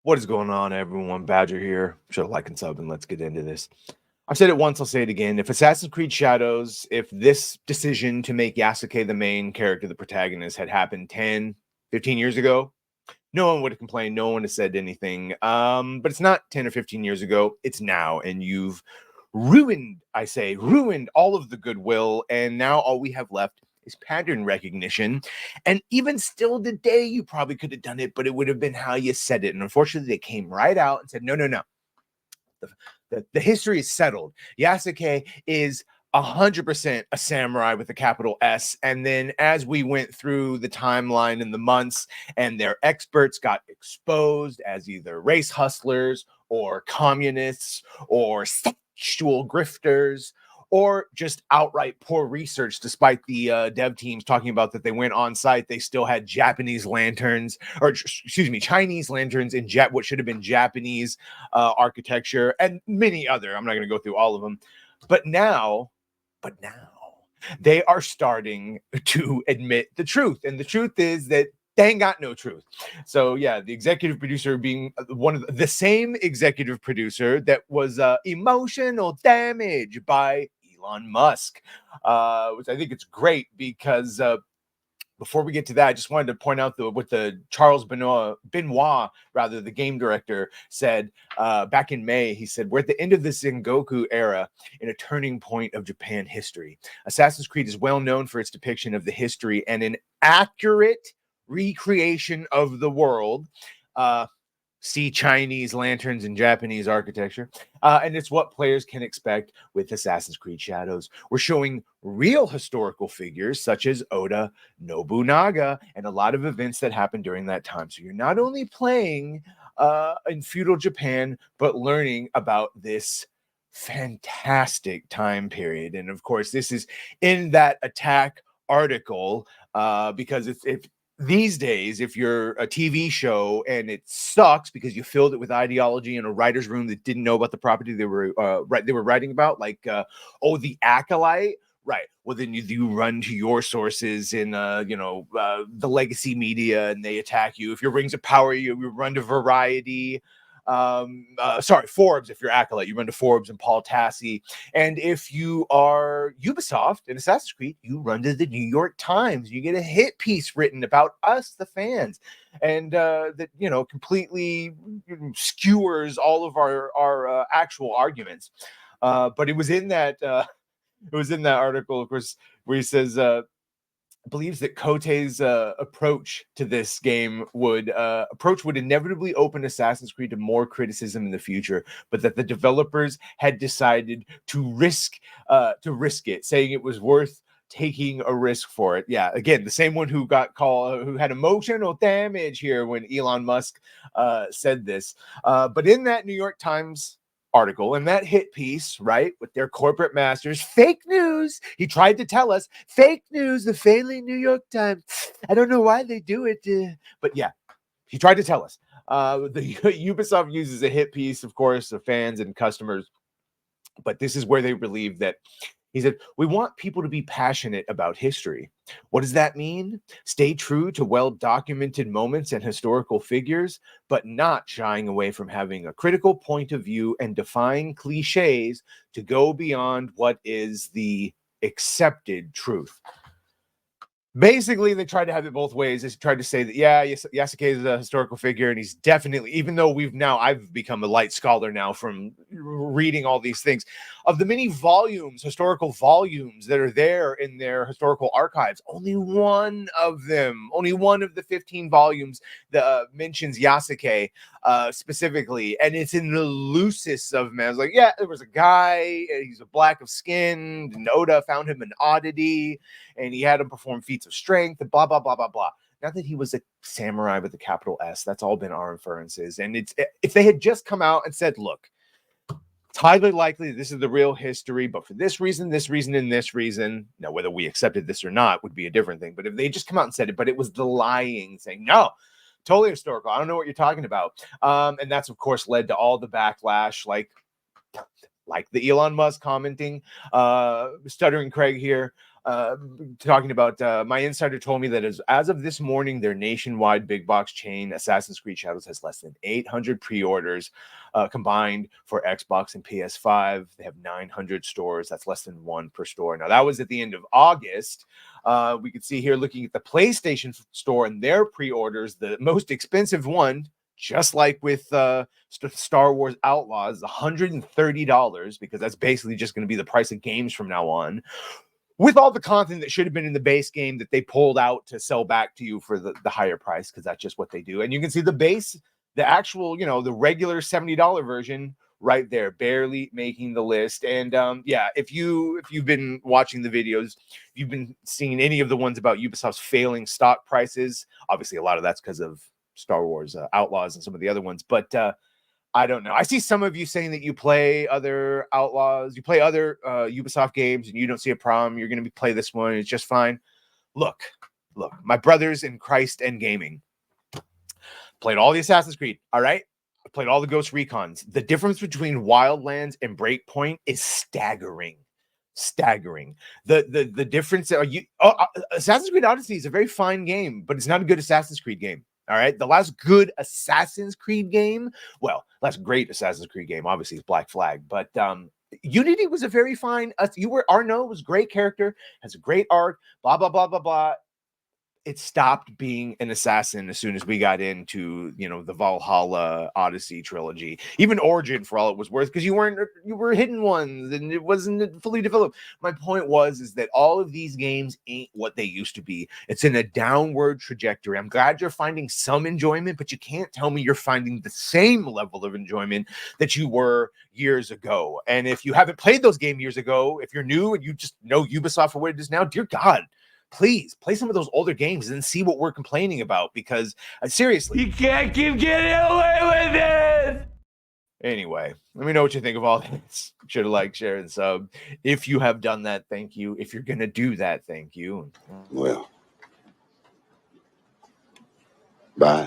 What is going on, everyone? Badger here. Should like and sub, and let's get into this. I've said it once, I'll say it again. If Assassin's Creed Shadows, if this decision to make Yasuke the main character, the protagonist, had happened 10, 15 years ago, no one would have complained. No one would have said anything. But it's not 10 or 15 years ago. It's now. And you've ruined all of the goodwill. And now all we have left is pattern recognition. And even still today, you probably could have done it, but it would have been how you said it. And unfortunately, they came right out and said, no, no, no. The history is settled. Yasuke is 100% a samurai with a capital S. And then as we went through the timeline in the months and their experts got exposed as either race hustlers or communists or sexual grifters or just outright poor research, despite the dev teams talking about that they went on site, they still had Japanese lanterns, or excuse me, Chinese lanterns in what should have been Japanese architecture and many other. I'm not going to go through all of them. But now, they are starting to admit the truth. And the truth is that they ain't got no truth. So yeah, the executive producer being one of the same executive producer that was emotional damage by Elon Musk, which I think it's great because before we get to that, I just wanted to point out what the Charles Benoit, rather, the game director, said back in May. He said, "We're at the end of the Sengoku era in a turning point of Japan history. Assassin's Creed is well known for its depiction of the history and an accurate recreation of the world. See Chinese lanterns and Japanese architecture. And it's what players can expect with Assassin's Creed Shadows. We're showing real historical figures such as Oda Nobunaga and a lot of events that happened during that time. So you're not only playing in feudal Japan, but learning about this fantastic time period. And of course, this is in that attack article because if these days, if you're a TV show and it sucks because you filled it with ideology in a writer's room that didn't know about the property they were writing about, like The Acolyte, right? Well, then you run to your sources in the legacy media and they attack you. If your Rings of Power, you run to Variety. Forbes. If you're Acolyte, you run to Forbes and Paul Tassi. And if you are Ubisoft and Assassin's Creed, you run to the New York Times. You get a hit piece written about us, the fans, and that completely skewers all of our actual arguments. But it was in that article, of course, where he says believes that Kote's approach to this game would inevitably open Assassin's Creed to more criticism in the future, but that the developers had decided to risk it, saying it was worth taking a risk for it. Yeah, again, the same one who had emotional damage here when Elon Musk said this. But in that New York Times article and that hit piece, right, with their corporate masters, fake news. He tried to tell us fake news, the failing New York Times. I don't know why they do it, but yeah, he tried to tell us. The Ubisoft uses a hit piece, of course, of fans and customers, but this is where they believe that. He said, "We want people to be passionate about history. What does that mean? Stay true to well-documented moments and historical figures, but not shying away from having a critical point of view and defying cliches to go beyond what is the accepted truth." Basically, they tried to have it both ways. They tried to say that, yeah, Yasuke is a historical figure, and he's definitely, even though I've become a light scholar now from reading all these things, of the many historical volumes that are there in their historical archives, only one of the 15 volumes that mentions Yasuke specifically, and it's in the loosest of men. Like, yeah, there was a guy, he's a black of skin, and Oda found him an oddity, and he had him perform feats of strength and blah, blah, blah, blah, blah. Not that he was a samurai with a capital S. That's all been our inferences. And if they had just come out and said, look, it's highly likely this is the real history, but for this reason, and this reason, now whether we accepted this or not would be a different thing. But if they just come out and said it, but it was the lying, saying, no, totally historical, I don't know what you're talking about. And that's, of course, led to all the backlash, like the Elon Musk commenting, Stuttering Craig here, talking about my insider told me that as of this morning, their nationwide big box chain Assassin's Creed Shadows has less than 800 pre-orders combined for Xbox and PS5. They have 900 stores. That's less than one per store. Now that was at the end of August. We could see here looking at the PlayStation store and their pre-orders, the most expensive one, just like with Star Wars Outlaws, $130, because that's basically just going to be the price of games from now on, with all the content that should have been in the base game that they pulled out to sell back to you for the higher price, because that's just what they do. And you can see the base, the actual, the regular $70 version right there, barely making the list. And yeah, if you've been watching the videos, you've been seeing any of the ones about Ubisoft's failing stock prices. Obviously, a lot of that's because of Star Wars Outlaws and some of the other ones, but I don't know. I see some of you saying that you play other Outlaws, you play other Ubisoft games, and you don't see a problem. You're going to play this one. It's just fine. Look, my brothers in Christ and gaming played all the Assassin's Creed. All right. I played all the Ghost Recons. The difference between Wildlands and Breakpoint is staggering. The difference. Assassin's Creed Odyssey is a very fine game, but it's not a good Assassin's Creed game. All right. The last good Assassin's Creed game, last great Assassin's Creed game, obviously, is Black Flag. But Unity was a very fine. Arno was a great character, has a great arc, blah, blah, blah, blah, blah. It stopped being an assassin as soon as we got into, the Valhalla Odyssey trilogy. Even Origin, for all it was worth, because you were hidden ones and it wasn't fully developed. My point is that all of these games ain't what they used to be. It's in a downward trajectory. I'm glad you're finding some enjoyment, but you can't tell me you're finding the same level of enjoyment that you were years ago. And if you haven't played those games years ago, if you're new and you just know Ubisoft for what it is now, dear God, please play some of those older games and see what we're complaining about, because seriously, you can't keep getting away with it. Anyway, let me know what you think of all this. Should have liked, share, and sub. If you have done that, thank you. If you're going to do that, thank you. Well, bye.